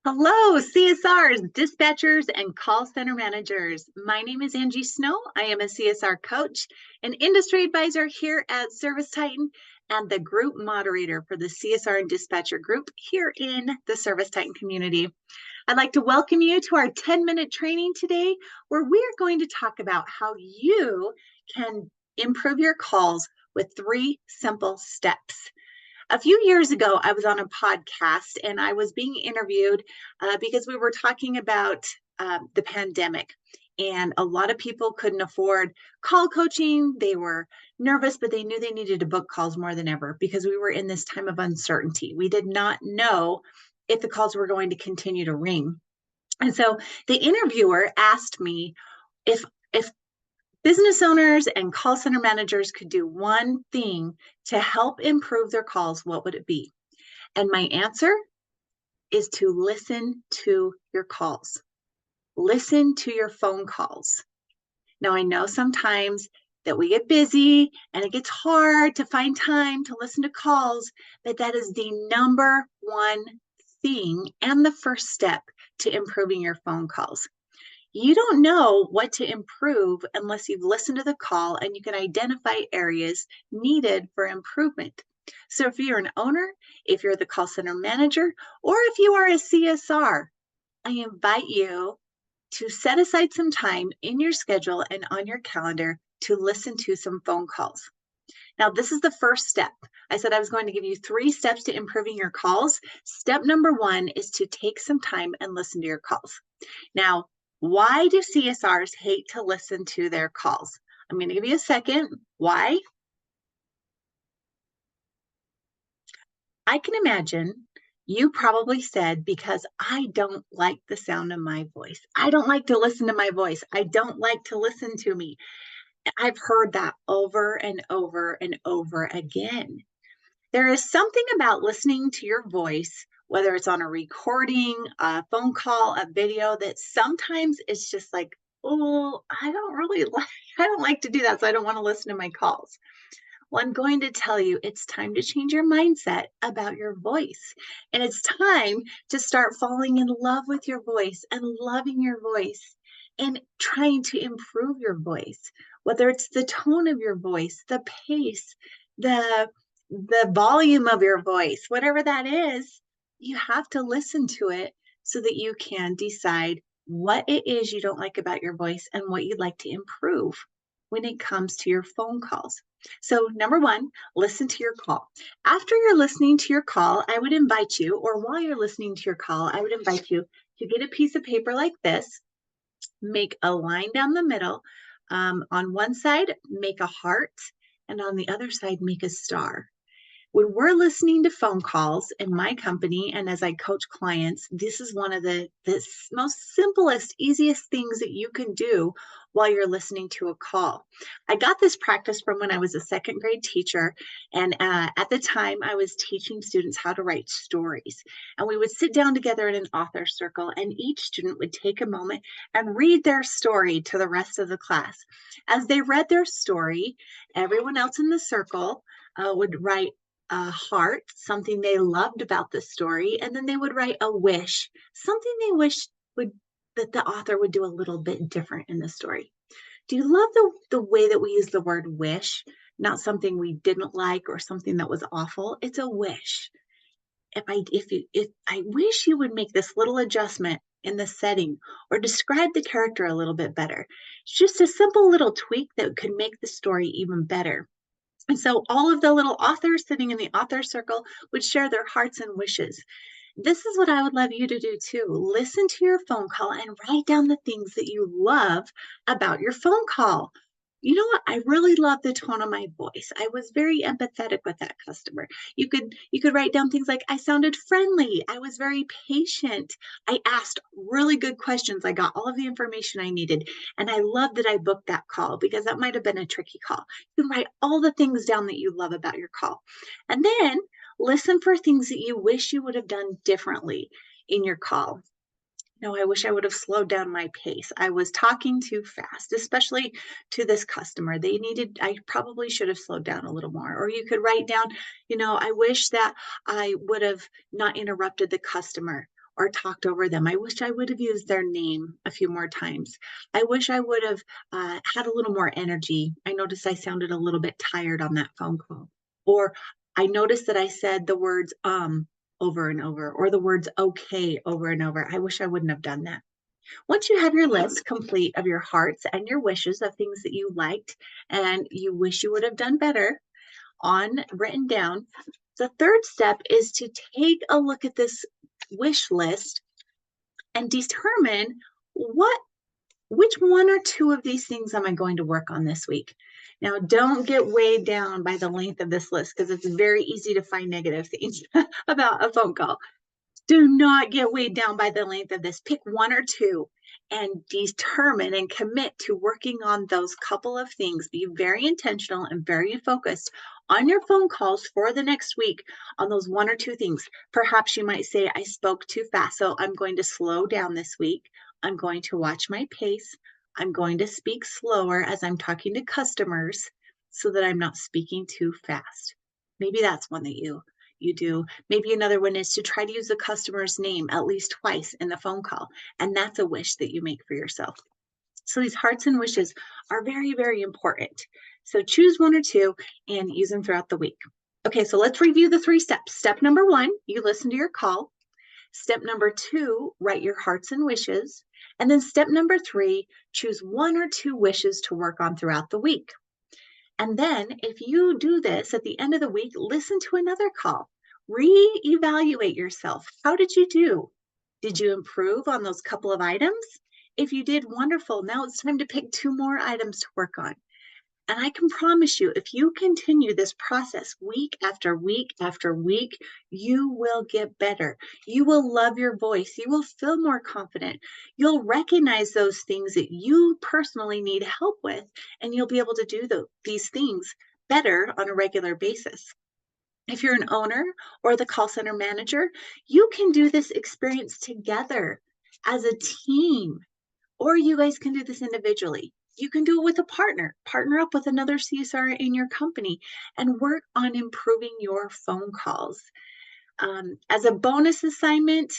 Hello, CSRs, dispatchers, and call center managers. My name is Angie Snow. I am a CSR coach, an industry advisor here at ServiceTitan, and the group moderator for the CSR and dispatcher group here in the ServiceTitan community. I'd like to welcome you to our 10-minute training today, where we're going to talk about how you can improve your calls with 3 simple steps. A few years ago, I was on a podcast and I was being interviewed because we were talking about the pandemic. And a lot of people couldn't afford call coaching. They were nervous, but they knew they needed to book calls more than ever because we were in this time of uncertainty. We did not know if the calls were going to continue to ring. And so the interviewer asked me if business owners and call center managers could do one thing to help improve their calls, what would it be? And my answer is to listen to your calls. Listen to your phone calls. Now, I know sometimes that we get busy and it gets hard to find time to listen to calls, but that is the number one thing and the first step to improving your phone calls. You don't know what to improve unless you've listened to the call and you can identify areas needed for improvement. So if you're an owner, if you're the call center manager, or if you are a CSR, I invite you to set aside some time in your schedule and on your calendar to listen to some phone calls. Now, this is the first step. I said I was going to give you 3 steps to improving your calls. Step number 1 is to take some time and listen to your calls. Now, why do CSRs hate to listen to their calls? I'm going to give you a second. Why? I can imagine you probably said, because I don't like the sound of my voice. I don't like to listen to my voice. I don't like to listen to me. I've heard that over and over and over again. There is something about listening to your voice, whether it's on a recording, a phone call, a video, that sometimes it's just like, oh, I don't like to do that, so I don't want to listen to my calls. Well, I'm going to tell you, it's time to change your mindset about your voice. And it's time to start falling in love with your voice and loving your voice and trying to improve your voice, whether it's the tone of your voice, the pace, the volume of your voice, whatever that is. You have to listen to it so that you can decide what it is you don't like about your voice and what you'd like to improve when it comes to your phone calls. So number 1, listen to your call. After you're listening to your call, I would invite you, or while you're listening to your call, I would invite you to get a piece of paper like this, make a line down the middle. On one side, make a heart, and on the other side, make a star. When we're listening to phone calls in my company and as I coach clients, this is one of the most simplest, easiest things that you can do while you're listening to a call. I got this practice from when I was a 2nd grade teacher. And at the time, I was teaching students how to write stories. And we would sit down together in an author circle, and each student would take a moment and read their story to the rest of the class. As they read their story, everyone else in the circle would write a heart, something they loved about the story, and then they would write a wish, something they wished that the author would do a little bit different in the story. Do you love the way that we use the word wish? Not something we didn't like or something that was awful. It's a wish. If I wish you would make this little adjustment in the setting or describe the character a little bit better. It's just a simple little tweak that could make the story even better. And so all of the little authors sitting in the author circle would share their hearts and wishes. This is what I would love you to do too. Listen to your phone call and write down the things that you love about your phone call. You know what? I really love the tone of my voice. I was very empathetic with that customer. You could write down things like, I sounded friendly. I was very patient. I asked really good questions. I got all of the information I needed. And I love that I booked that call because that might have been a tricky call. You can write all the things down that you love about your call. And then listen for things that you wish you would have done differently in your call. No, I wish I would have slowed down my pace. I was talking too fast, especially to this customer. I probably should have slowed down a little more. Or you could write down, I wish that I would have not interrupted the customer. or talked over them. I wish I would have used their name a few more times. I wish I would have had a little more energy. I noticed I sounded a little bit tired on that phone call. Or I noticed that I said the words over and over, or the words okay over and over. I wish I wouldn't have done that. Once you have your list complete of your hearts and your wishes of things that you liked and you wish you would have done better on written down, the third step is to take a look at this wish list and determine which one or two of these things am I going to work on this week. Now, don't get weighed down by the length of this list because it's very easy to find negative things about a phone call. Do not get weighed down by the length of this. Pick one or two and determine and commit to working on those couple of things. Be very intentional and very focused on your phone calls for the next week on those one or two things. Perhaps you might say, I spoke too fast, so I'm going to slow down this week. I'm going to watch my pace. I'm going to speak slower as I'm talking to customers so that I'm not speaking too fast. Maybe that's one that you do. Maybe another one is to try to use the customer's name at least twice in the phone call. And that's a wish that you make for yourself. So these hearts and wishes are very, very important. So choose one or two and use them throughout the week. Okay, so let's review the 3 steps. Step number 1, you listen to your call. Step number 2, write your hearts and wishes. And then step number 3, choose 1 or 2 wishes to work on throughout the week. And then if you do this at the end of the week, listen to another call. Reevaluate yourself. How did you do? Did you improve on those couple of items? If you did, wonderful. Now it's time to pick 2 more items to work on. And I can promise you, if you continue this process week after week after week, you will get better. You will love your voice. You will feel more confident. You'll recognize those things that you personally need help with, and you'll be able to do these things better on a regular basis. If you're an owner or the call center manager, you can do this experience together as a team, or you guys can do this individually. You can do it with a partner up with another CSR in your company and work on improving your phone calls. As a bonus assignment,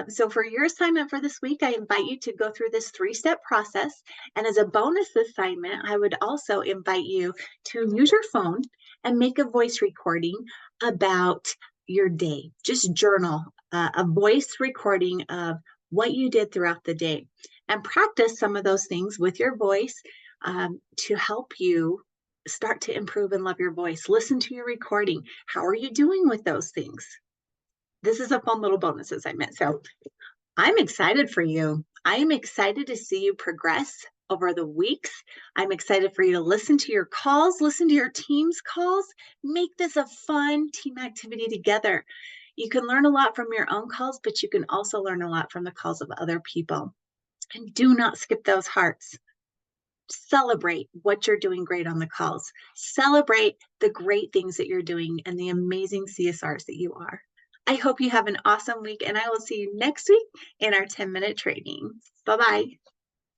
so for your assignment for this week, I invite you to go through this 3-step process. And as a bonus assignment, I would also invite you to use your phone and make a voice recording about your day. Just journal a voice recording of what you did throughout the day and practice some of those things with your voice to help you start to improve and love your voice. Listen to your recording. How are you doing with those things? This is a fun little bonus assignment. So I'm excited for you. I am excited to see you progress over the weeks. I'm excited for you to listen to your calls, listen to your team's calls. Make this a fun team activity together. You can learn a lot from your own calls, but you can also learn a lot from the calls of other people. And do not skip those hearts. Celebrate what you're doing great on the calls. Celebrate the great things that you're doing and the amazing CSRs that you are. I hope you have an awesome week, and I will see you next week in our 10-minute training. Bye-bye.